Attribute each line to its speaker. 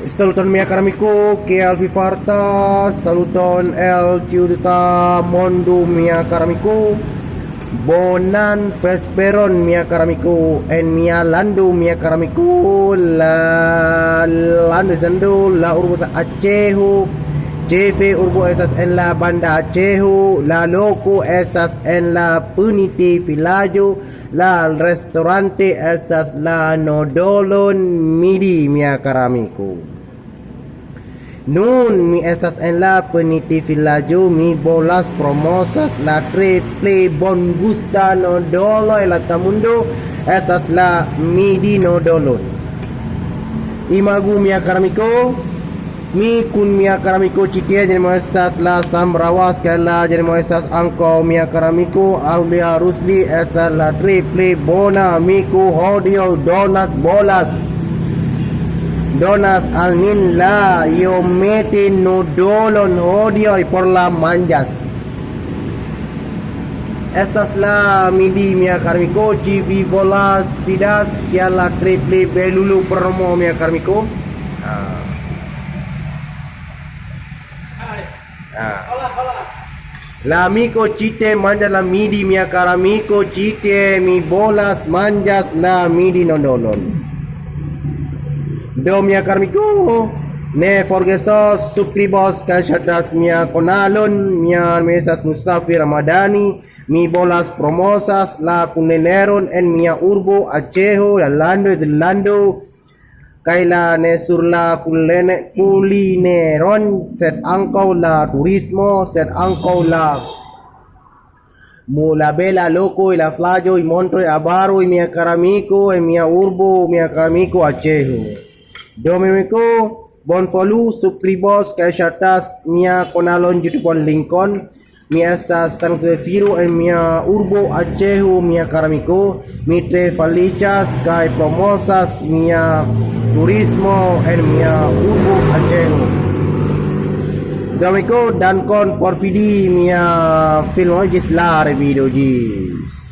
Speaker 1: Saluton mia caro amico, che al Fifarta, saluton el ciudad mondo mia caro amico, bonan vesperon mia caro amico, en mia lando mia caro amico, la lando sendo la urbo Acehu, jefe urbo esas en la banda Acehu, la loco esas en la puniti vilaggio, la restaurante estas la Nodolon Midi mia caro amico. Nun mi estas en la puniti vilaggio, mi bolas promosas la tre play bon gusta nodolo el tamundo estas la Midi Nodolon. Imagu mia caro amico, mi kun mia caro amico citie jenemo estas la Sambrawas que la jenemo estas anko mia caro amico Aulia Rusli estas la triple bona amico hodio donas al nin la yo mete nodolon hodio y por la manjas. Estas la Midi mia caro amico ci vi volas vidas que la triple belulu promo mia caro amico. La amico chite manja la Midi mia caro amico chite mi bolas manjas la Midi nodolon. Do mia caro amico ne forgesos subscribos kaj shatas mia kanalon mia mesas Musafir Ramadhani mi bolas promosas la kuneneron en mia urbo Aceho la lando Kaila ne sur la kulineron set angkau la turismo set angkau la mula bela loco y la flayo y monto y abaro y mia caro amico en mia urbo mia caro amico Aceho. Dominico bon follow subscribos kaj shatas mia kanalon YouTube Lincoln mi estas tan firu en mia urbo Aceho mia caro amico mi tre feliĉas kaj promosas mia turismo en mia urbo Aceho. Dominico dankon por vidi mia filmo ĝis la revido ĝis